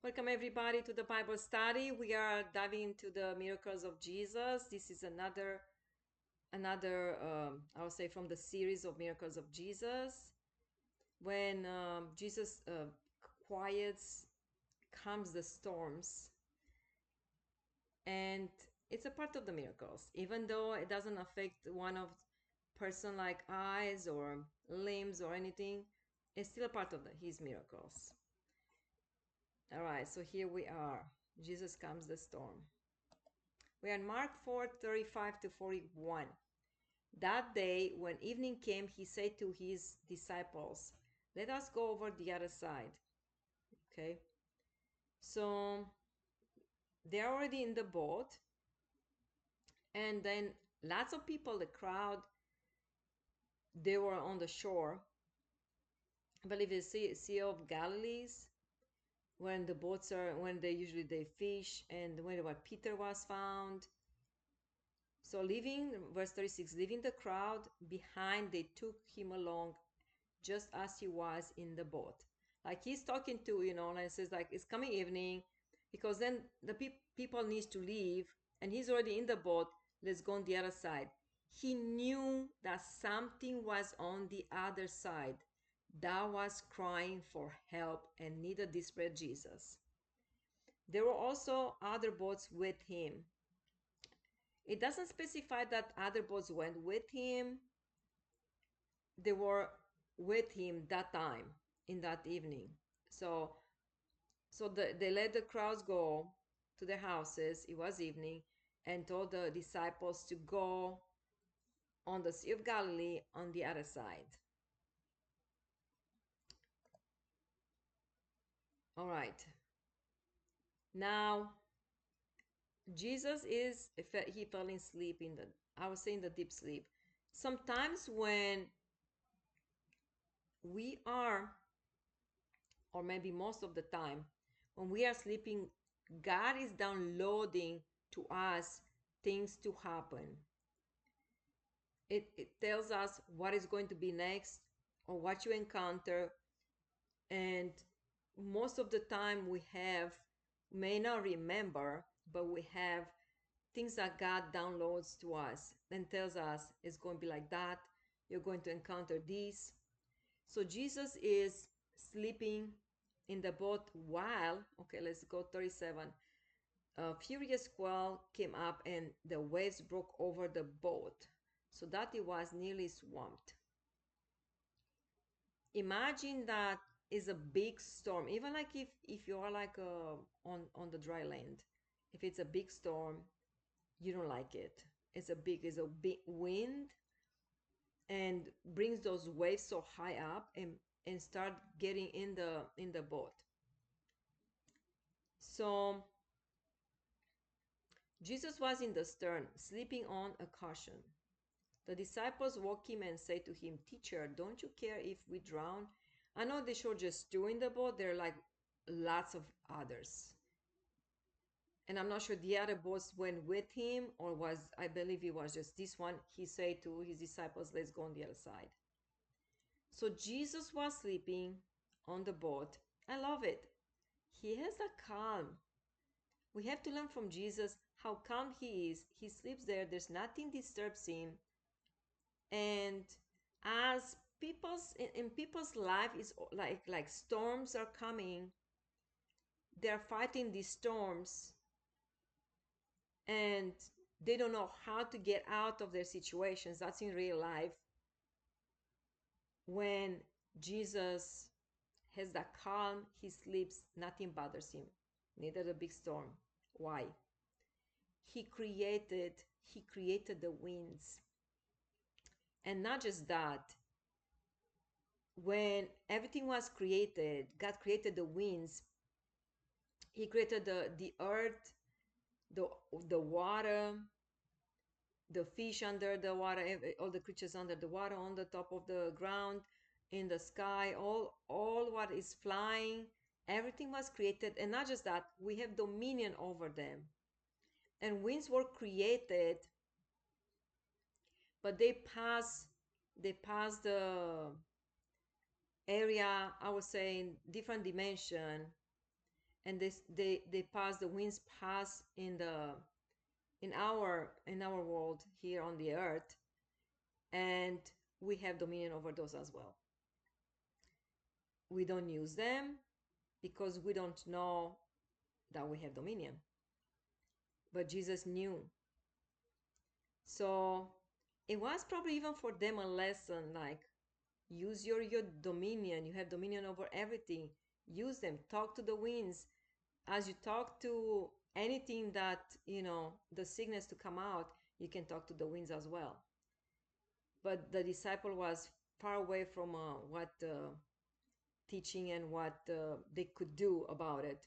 Welcome everybody to the Bible study. We are diving into the miracles of Jesus. This is another I would say from the series of miracles of Jesus. When Jesus quiets, calms the storms, and it's a part of the miracles, even though it doesn't affect one of person like eyes or limbs or anything. It's still a part of his miracles. All right, so here we are. Jesus calms the storm. We are in Mark 4:35 to 41. That day, when evening came, he said to his disciples, "Let us go over the other side." Okay, so they're already in the boat, and then lots of people, the crowd, they were on the shore. I believe it's Sea of Galilees, when the boats are, when they fish, and when Peter was found. So leaving, verse 36, leaving the crowd behind, they took him along just as he was in the boat. Like he's talking to, and it says like it's coming evening, because then the people needs to leave, and he's already in the boat. Let's go on the other side. He knew that something was on the other side that was crying for help and needed desperate Jesus. There were also other boats with him. It doesn't specify that other boats went with him. They were with him that time in that evening. So they let the crowds go to their houses. It was evening, and told the disciples to go on the Sea of Galilee on the other side. All right. Now Jesus he fell in sleep in the, I was saying, the deep sleep. Sometimes when we are, or maybe most of the time, when we are sleeping, God is downloading to us things to happen. It tells us what is going to be next or what you encounter. And most of the time, we may not remember, but we have things that God downloads to us and tells us it's going to be like that. You're going to encounter this. So Jesus is sleeping in the boat while, okay, let's go 37. A furious squall came up and the waves broke over the boat so that it was nearly swamped. Imagine that is a big storm, even like if you are like on the dry land. If it's a big storm, you don't like it. It's a big wind, and brings those waves so high up and start getting in the boat. So Jesus was in the stern, sleeping on a cushion. The disciples woke him and said to him, "Teacher, don't you care if we drown?" I know they should just two in the boat. There are like lots of others. And I'm not sure the other boats went with him, or I believe it was just this one. He said to his disciples, "Let's go on the other side." So Jesus was sleeping on the boat. I love it. He has a calm. We have to learn from Jesus how calm he is. He sleeps there. There's nothing disturbs him. And as in people's life is like storms are coming, they're fighting these storms, and they don't know how to get out of their situations. That's in real life. When Jesus has that calm, he sleeps, nothing bothers him, neither the big storm. Why? He created the winds. And not just that, when everything was created, God created the winds. He created the earth, the the water, the fish under the water, all the creatures under the water, on the top of the ground, in the sky, all what is flying. Everything was created, and not just that, we have dominion over them. And winds were created, but they pass the area, I would say, in different dimension, and they pass, the winds pass in our world here on the earth, and we have dominion over those as well. We don't use them because we don't know that we have dominion, but Jesus knew. So it was probably even for them a lesson, like, use your dominion. You have dominion over everything. Use them. Talk to the winds as you talk to anything that, the sickness to come out. You can talk to the winds as well. But the disciple was far away from what teaching and what they could do about it.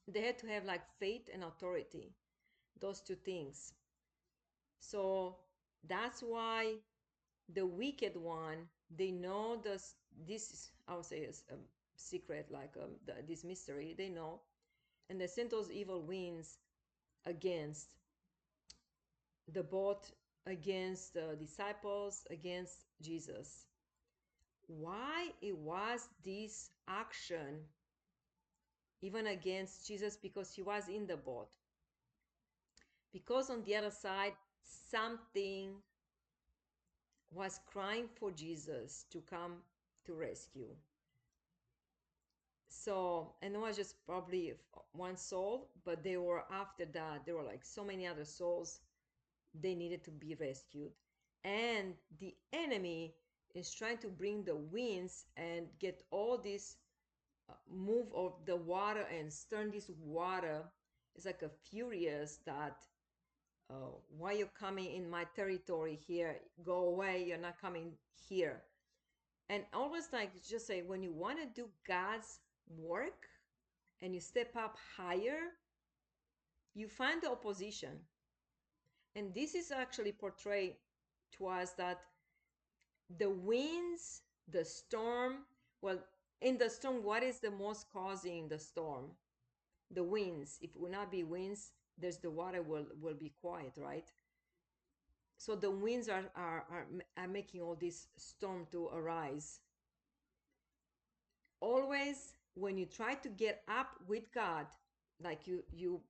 They had to have like faith and authority, those two things. So that's why the wicked one, they know this, I would say, is a secret, like this mystery, they know, and they sent those evil winds against the boat, against the disciples, against Jesus. Why it was this action even against Jesus? Because he was in the boat. Because on the other side, something was crying for Jesus to come to rescue. So, and it was just probably one soul, but they were, after that, there were like so many other souls they needed to be rescued. And the enemy is trying to bring the winds and get all this move of the water and turn this water. It's like a furious that, why you coming in my territory here? Go away, you're not coming here. And always, like, just say, when you want to do God's work and you step up higher, you find the opposition. And this is actually portrayed to us that the winds, the storm, well, in the storm, what is the most causing the storm? The winds. If it will not be winds, there's the water will be quiet, right? So the winds are making all this storm to arise. Always when you try to get up with God, like you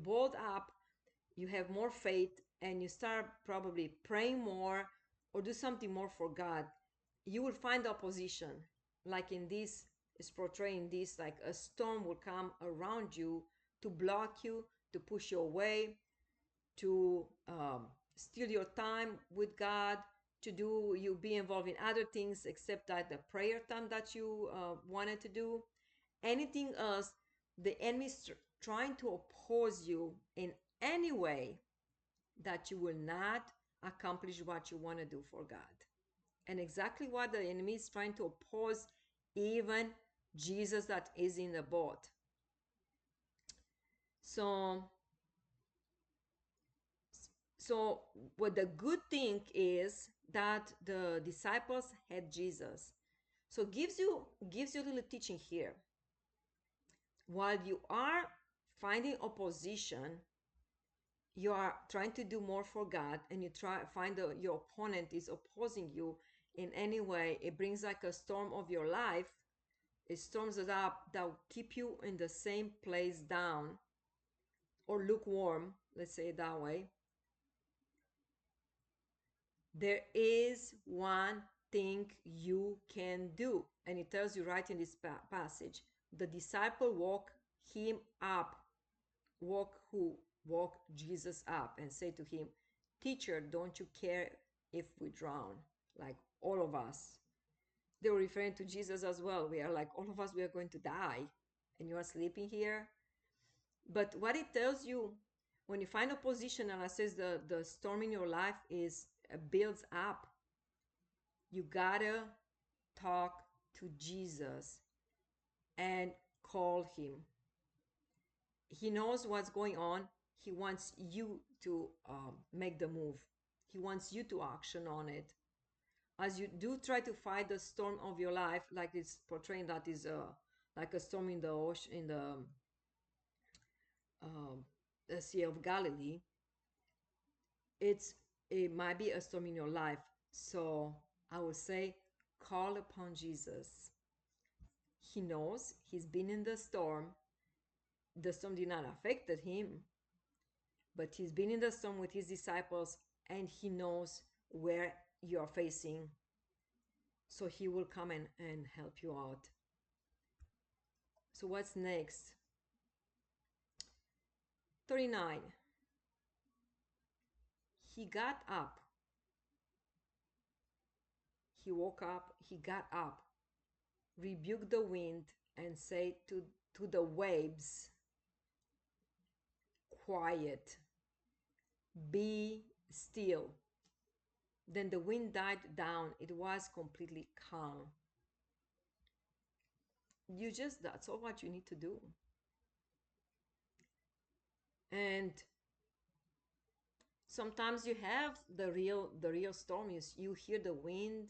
bold up, you have more faith, and you start probably praying more or do something more for God, you will find opposition. Like in this is portraying this, like a storm will come around you to block you, to push you away, to steal your time with God, to do you be involved in other things except that the prayer time that you wanted to do. Anything else, the enemy is trying to oppose you in any way that you will not accomplish what you want to do for God. And exactly what the enemy is trying to oppose, even Jesus that is in the boat. So So what the good thing is that the disciples had Jesus. So gives you a little teaching here. While you are finding opposition, you are trying to do more for God, and you try find your opponent is opposing you in any way. It brings like a storm of your life. It storms it up that will keep you in the same place down, or lukewarm, let's say it that way. There is one thing you can do, and it tells you right in this passage. The disciple walk him up, walk Jesus up, and say to him, teacher, don't you care if we drown? Like all of us. They were referring to Jesus as well. We are like, all of us, we are going to die, and you are sleeping here. But what it tells you, when you find opposition, and it says the storm in your life is builds up, you gotta talk to Jesus and call him. He knows what's going on. He wants you to make the move. He wants you to action on it. As you do try to fight the storm of your life, like it's portraying that is like a storm in the ocean, in the Sea of Galilee. It might be a storm in your life. So I would say, call upon Jesus. He knows he's been in the storm. The storm did not affect him, but he's been in the storm with his disciples and he knows where you are facing. So he will come and help you out. So what's next? 39. He got up. He woke up, he got up, rebuked the wind, and said to the waves, quiet, be still. Then the wind died down. It was completely calm. That's all what you need to do. And sometimes you have the real storm. You hear the wind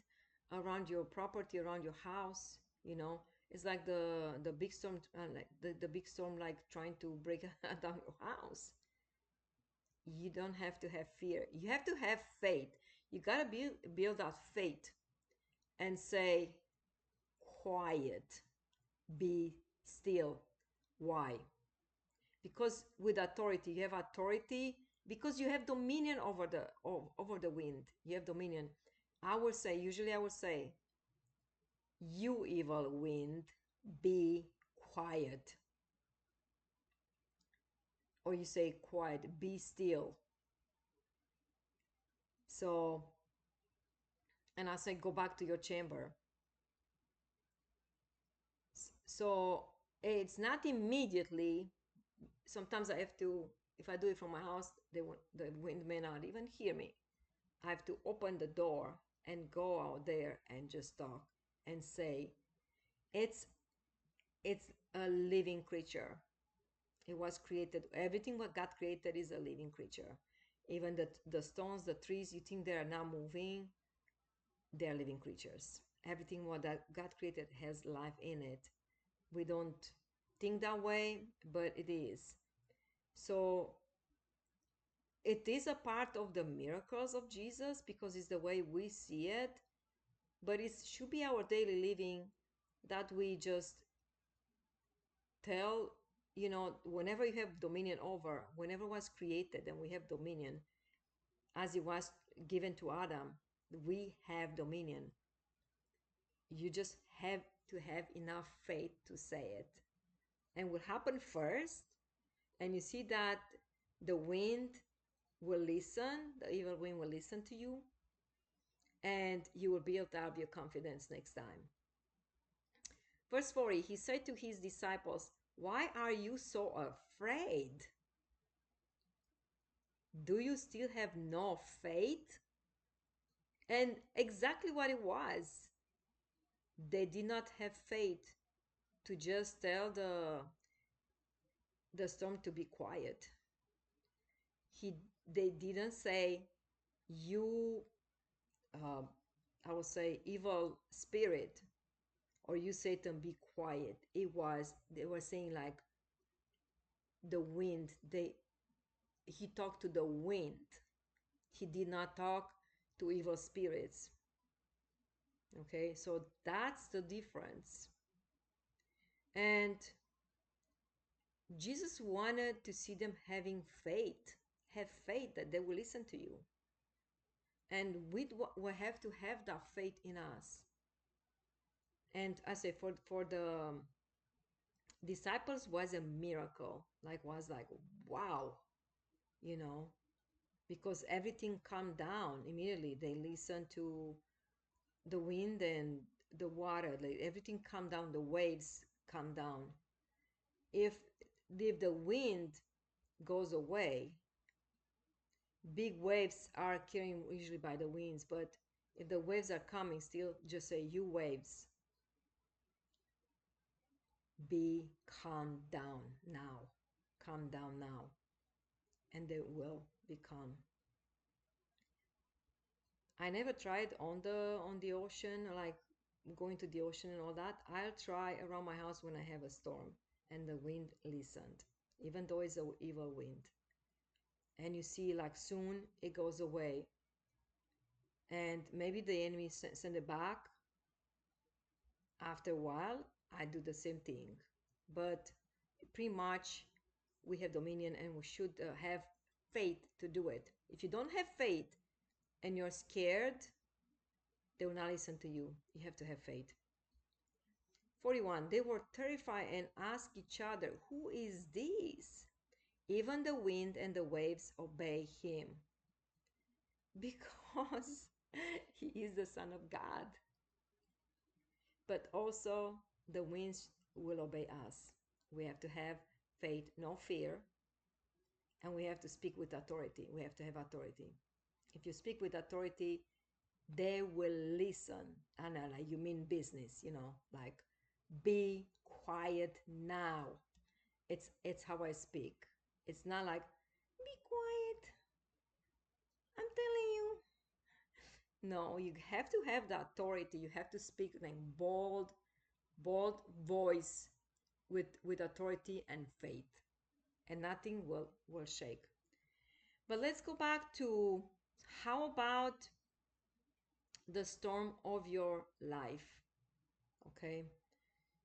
around your property, around your house. It's like the big storm, like the big storm, like trying to break down your house. You don't have to have fear. You have to have faith. You gotta build that faith and say, quiet, be still. Why? Because with authority, you have authority because you have dominion over the wind. You have dominion. Usually I will say, you evil wind, be quiet. Or you say quiet, be still. So, and I say, go back to your chamber. So it's not immediately. Sometimes I have to, if I do it from my house, the wind may not even hear me. I have to open the door and go out there and just talk and say, it's it's a living creature. It was created. Everything what God created is a living creature. Even the stones, the trees, you think they are not moving, they are living creatures. Everything what that God created has life in it. We don't think that way, but it is. So it is a part of the miracles of Jesus because it's the way we see it, but it should be our daily living that we just tell, whenever you have dominion over, whenever it was created and we have dominion, as it was given to Adam, we have dominion. You just have to have enough faith to say it. And what happened first, and you see that the wind will listen, the evil wind will listen to you, and you will build up your confidence next time. Verse 40, he said to his disciples, why are you so afraid? Do you still have no faith? And exactly what it was. They did not have faith to just tell the storm to be quiet. They didn't say, you, uh, I would say, evil spirit, or you Satan, be quiet. They were saying like the wind. He talked to the wind. He did not talk to evil spirits. Okay, so that's the difference. And Jesus wanted to see them having faith. Have faith that they will listen to you. And we have to have that faith in us. And I say for the disciples was a miracle. Was like, wow, you know, because everything calmed down immediately. They listened to the wind and the water. Like everything calmed down. The waves calmed down. If the wind goes away, big waves are carried usually by the winds, but if the waves are coming still, just say, you waves, be calm down now. Calm down now. And they will be calm. I never tried on the ocean, like going to the ocean and all that. I'll try around my house when I have a storm and the wind listened, even though it's an evil wind. And you see, like soon it goes away. And maybe the enemy send it back after a while, I do the same thing. But pretty much we have dominion and we should have faith to do it. If you don't have faith and you're scared, they will not listen to you. You have to have faith. 41. They were terrified and asked each other, "Who is this?" Even the wind and the waves obey him because he is the Son of God. But also, the winds will obey us. We have to have faith, no fear, and we have to speak with authority. We have to have authority. If you speak with authority, they will listen. And like you mean business, like be quiet now. It's how I speak. It's not like be quiet. I'm telling you. No, you have to have the authority. You have to speak in bold voice with authority and faith, and nothing will shake. But let's go back to how about the storm of your life. Okay,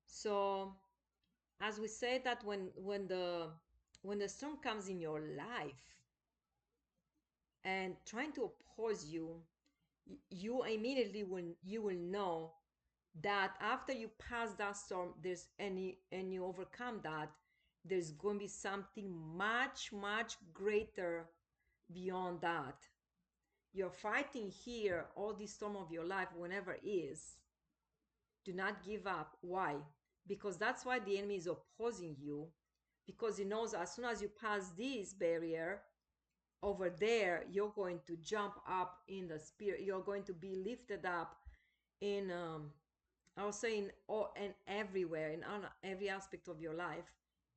so as we said that when the storm comes in your life and trying to oppose you, you immediately will know that after you pass that storm, there's any and you overcome that, there's going to be something much greater beyond that. You're fighting here all this storm of your life, whenever it is. Do not give up. Why? Because that's why the enemy is opposing you, because he knows as soon as you pass this barrier over there, you're going to jump up in the spirit. You're going to be lifted up in I was saying all and everywhere in every aspect of your life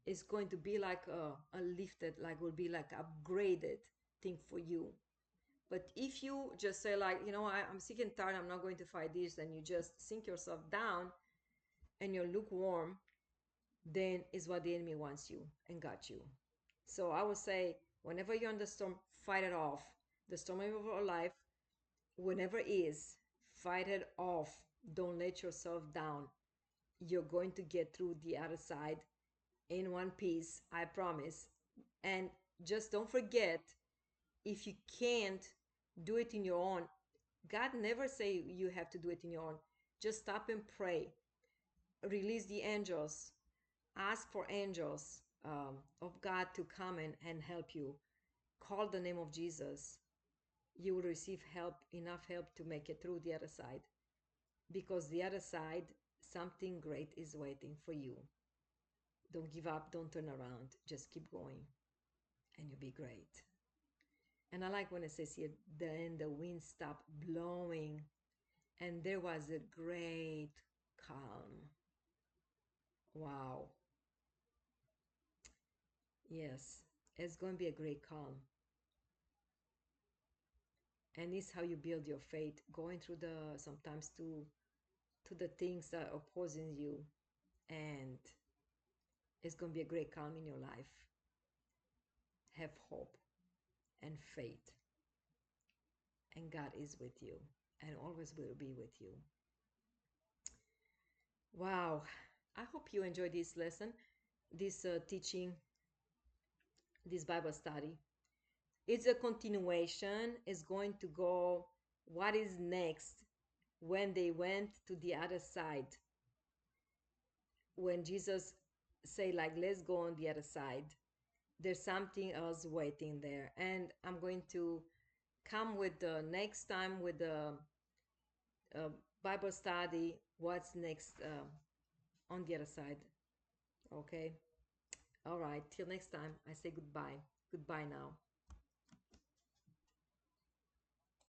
is going to be like a lifted, like will be like upgraded thing for you. But if you just say like, I'm sick and tired, I'm not going to fight this, and you just sink yourself down and you're lukewarm, then is what the enemy wants you and got you. So I would say, whenever you're in the storm, fight it off. The storm of your life, whenever it is, fight it off. Don't let yourself down. You're going to get through the other side in one piece, I promise. And just don't forget, if you can't do it in your own, God never say you have to do it in your own. Just stop and pray. Release the angels. Ask for angels of God to come and help you. Call the name of Jesus. You will receive help, enough help to make it through the other side. Because the other side, something great is waiting for you. Don't give up, don't turn around, just keep going, and you'll be great. And I like when it says here, then the wind stopped blowing, and there was a great calm. Wow. Yes, it's going to be a great calm. And it's how you build your faith, going through the sometimes to the things that are opposing you, and it's going to be a great calm in your life. Have hope and faith, and God is with you and always will be with you. Wow. I hope you enjoyed this lesson, this teaching, this Bible study. It's a continuation. It's going to go what is next when they went to the other side. When Jesus say like, let's go on the other side, there's something else waiting there. And I'm going to come with the next time with the Bible study, what's next on the other side. Okay. All right. Till next time, I say goodbye. Goodbye now.